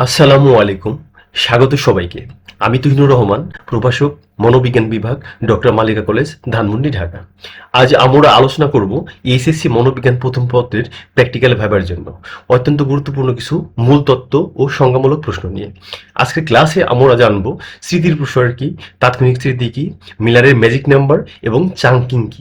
আসসালামু আলাইকুম। স্বাগত সবাইকে। আমি তুহিনুর রহমান, প্রভাষক, মনোবিজ্ঞান বিভাগ, ডক্টর মালিকা কলেজ, ধানমন্ডি, ঢাকা। আজ আমরা আলোচনা করব এইচএসসি মনোবিজ্ঞান প্রথম পত্রের প্র্যাকটিক্যাল ভাইবার জন্য অত্যন্ত গুরুত্বপূর্ণ কিছু মূল তত্ত্ব ও সংজ্ঞামূলক প্রশ্ন নিয়ে। আজকের ক্লাসে আমরা জানব স্মৃতির প্রসার কি, তাৎক্ষণিক স্মৃতি কি, মিলারের ম্যাজিক নাম্বার এবং চাঙ্কিং কি,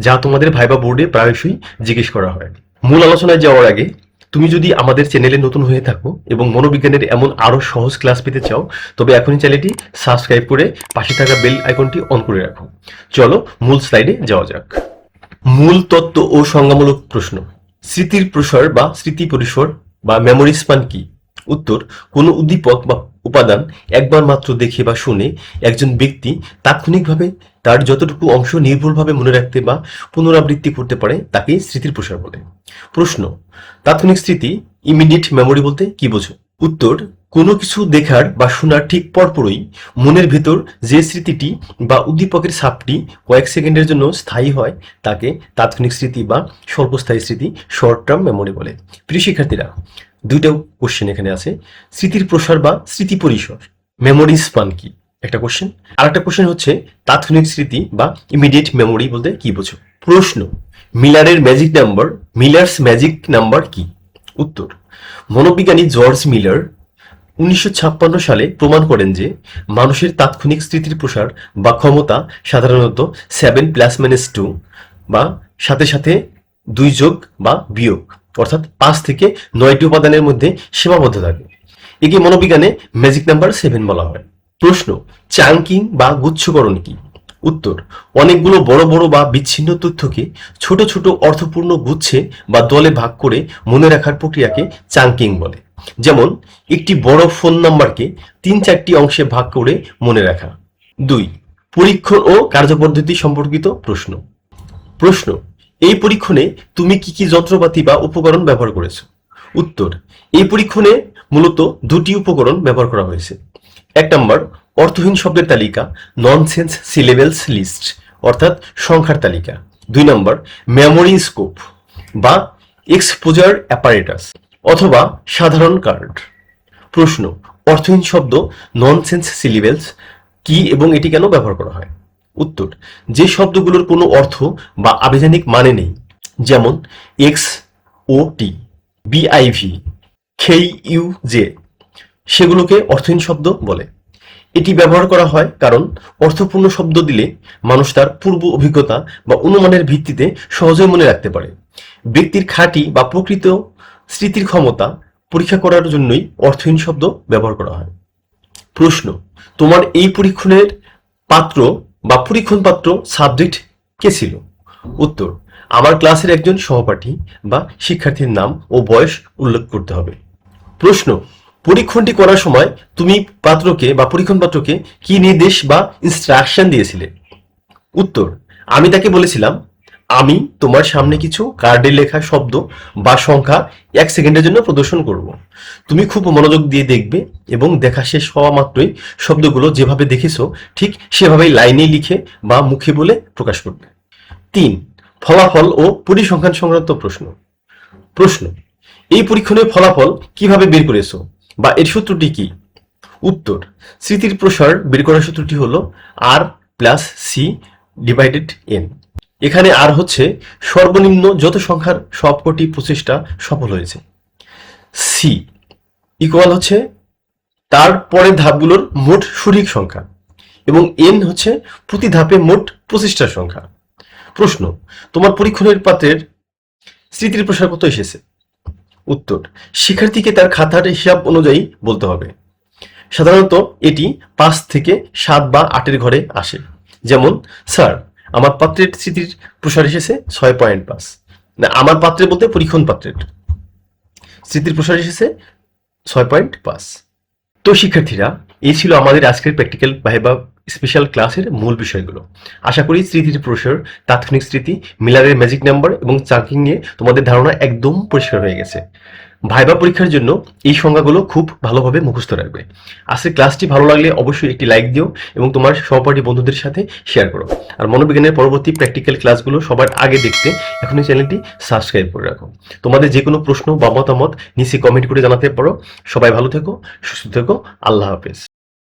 যা তোমাদের ভাইবা বোর্ডে প্রায়শই জিজ্ঞেস করা হয়। মূল আলোচনায় যাওয়ার আগে তুমি যদি আমাদের চ্যানেলে নতুন হয়ে থাকো এবং মনোবিজ্ঞানের এমন আরো সহজ ক্লাস পেতে চাও, তবে এখনই চ্যানেলটি সাবস্ক্রাইব করে পাশে থাকা বেল আইকনটি অন করে রাখো। চলো মূল স্লাইডে যাওয়া যাক। মূল তত্ত্ব ও সংজ্ঞামূলক প্রশ্ন। স্মৃতির প্রসার বা স্মৃতি পরিসর বা মেমোরি স্প্যান কি? উত্তর: কোনো উদ্দীপক বা উপাদান একবার মাত্র দেখে বা শুনে একজন ব্যক্তি তাৎক্ষণিকভাবে তার যতটুকু অংশ নির্ভুলভাবে মনে রাখতে বা পুনরাবৃত্তি করতে পারে তাকে স্মৃতির প্রসার বলে। প্রশ্ন: তাৎক্ষণিক স্মৃতি ইমিডিয়েট মেমোরি বলতে কি বোঝো? উত্তর: কোনো কিছু দেখার বা শোনার ঠিক পরপরই মনের ভেতর যে স্মৃতিটি বা উদ্দীপকের ছাপটি কয়েক সেকেন্ডের জন্য স্থায়ী হয় তাকে তাৎক্ষণিক স্মৃতি বা স্বল্পস্থায়ী স্মৃতি, শর্ট টার্ম মেমোরি বলে। প্রিয় শিক্ষার্থীরা, দুইটা কোশ্চেন এখানে আছে। স্মৃতির প্রসার বা স্মৃতি পরিসর, মেমোরি স্পান কি, একটা কোশ্চেন। আর একটা কোশ্চেন হচ্ছে তাৎক্ষণিক স্মৃতি বা ইমিডিয়েট মেমোরি বলতে কি বোঝো? প্রশ্ন: মিলারের magic number, Miller's magic number কি? উত্তর: মনোবিজ্ঞানী জর্জ মিলার 1956 সালে প্রমাণ করেন যে মানুষের তাৎক্ষণিক স্মৃতির প্রসার বা ক্ষমতা সাধারণত 7+-2 বা সাথে সাথে 2 যোগ বা বিয়োগ, অর্থাৎ 5 থেকে 9টি উপাদানের মধ্যে সীমাবদ্ধ থাকে। একে মনোবিজ্ঞানে ম্যাজিক নাম্বার 7 বলা হয়। প্রশ্ন: চাঙ্কিং বা গুচ্ছকরণ কি? উত্তর: অনেকগুলো বড় বড় বা বিচ্ছিন্ন তথ্যকে ছোট ছোট অর্থপূর্ণ গুচ্ছে বা দলে ভাগ করে মনে রাখার প্রক্রিয়াকে চাঙ্কিং বলে। যেমন একটি বড় ফোন নাম্বারকে 3-4টি অংশে ভাগ করে মনে রাখা। 2. পরীক্ষণ ও কার্যপদ্ধতি সম্পর্কিত প্রশ্ন। প্রশ্ন: এই পরীক্ষণে তুমি কি কি যন্ত্রপাতি বা উপকরণ ব্যবহার করেছো? উত্তর: এই পরীক্ষণে মূলত দুটি উপকরণ ব্যবহার করা হয়েছে। 1 নম্বর, অর্থহীন শব্দের তালিকা, ননসেন্স সিলেবেলস লিস্ট, অর্থাৎ সংখ্যার তালিকা। 2 নম্বর, মেমোরি স্কোপ বা এক্সপোজার অ্যাপারেটাস অথবা সাধারণ কার্ড। প্রশ্ন: অর্থহীন শব্দ ননসেন্স সিলেবেলস কি এবং এটি কেন ব্যবহার করা হয়? উত্তর: যে শব্দগুলোর কোনো অর্থ বা আভিধানিক মানে নেই, যেমন এক্স ও টি, বিআইভি, খেইউজে, সেগুলোকে অর্থহীন শব্দ বলে। এটি ব্যবহার করা হয় কারণ অর্থপূর্ণ শব্দ দিলে মানুষ তার পূর্ব অভিজ্ঞতা বা অনুমানের ভিত্তিতে সহজেই মনে রাখতে পারে। ব্যক্তির খাঁটি বা প্রকৃত স্মৃতির ক্ষমতা পরীক্ষা করার জন্যই অর্থহীন শব্দ ব্যবহার করা হয়। প্রশ্ন: তোমার এই পরীক্ষণের পাত্র বা পরীক্ষণ পাত্র সাবজেক্ট কে ছিল? উত্তর: আমার ক্লাসের একজন সহপাঠী বা শিক্ষার্থীর নাম ও বয়স উল্লেখ করতে হবে। প্রশ্ন: পরীক্ষণটি করার সময় তুমি পাত্রকে বা পরীক্ষণ পাত্রকে কি নির্দেশ বা ইনস্ট্রাকশন দিয়েছিলে? উত্তর: আমি তাকে বলেছিলাম, আমি তোমার সামনে কিছু কার্ডে লেখা শব্দ বা সংখ্যা 1 সেকেন্ডের জন্য প্রদর্শন করব। তুমি খুব মনোযোগ দিয়ে দেখবে এবং দেখা শেষ হওয়া মাত্রই শব্দগুলো যেভাবে দেখেছো ঠিক সেভাবেই লাইনে লিখে বা মুখে বলে প্রকাশ করবে। 3. ফলাফল ও পরিসংখ্যান সংক্রান্ত প্রশ্ন। প্রশ্ন: এই পরীক্ষণের ফলাফল কিভাবে বের করেছো বা এর সূত্রটি কি? উত্তর: স্মৃতির প্রসার বের করার সূত্রটি হলো R+C/N। এখানে আর হচ্ছে সর্বনিম্ন যত সংখ্যার সবকটি প্রচেষ্টা সফল হয়েছে। সি ইকুয়াল হচ্ছে তার পরের ধাপগুলোর মোট সঠিক সংখ্যা এবং এন হচ্ছে প্রতি ধাপে মোট প্রচেষ্টার সংখ্যা। প্রশ্ন: তোমার পরীক্ষণের পাত্রের স্মৃতির প্রসার কত এসেছে? উত্তর: শিক্ষার্থীকে তার খাতার হিসাব অনুযায়ী বলতে হবে। সাধারণত এটি 5 থেকে 7 বা 8-এর ঘরে আসে। যেমন, স্যার, আমার পাত্রের স্মৃতির প্রসার এসেছে 6.5। না, আমার পাত্রে বলতে পরীক্ষণ পাত্রের স্মৃতির প্রসার এসেছে 6.5। তো শিক্ষার্থীরা, এই ছিল আমাদের আজকের প্র্যাকটিক্যাল ভাইবা স্পেশাল ক্লাসের মূল বিষয়গুলো। আশা করি স্মৃতির প্রসার, তাৎক্ষণিক স্মৃতি, মিলারের ম্যাজিক নাম্বার এবং চাঙ্কিং নিয়ে তোমাদের ধারণা একদম পরিষ্কার হয়ে গেছে। ভাইবা পরীক্ষার জন্য এই সংজ্ঞাগুলো খুব ভালোভাবে মুখস্থ রাখবে। আজকের ক্লাসটি ভালো লাগলে অবশ্যই একটি লাইক দিও এবং তোমার সহপাঠী বন্ধুদের সাথে শেয়ার করো। আর মনোবিজ্ঞানের পরবর্তী প্র্যাকটিক্যাল ক্লাসগুলো সবার আগে দেখতে এখনই চ্যানেলটি সাবস্ক্রাইব করে রাখো। তোমাদের যে কোনো প্রশ্ন বা মতামত নিচে কমেন্ট করে জানাতে পারো। সবাই ভালো থেকো, সুস্থ থেকো। আল্লাহ হাফেজ।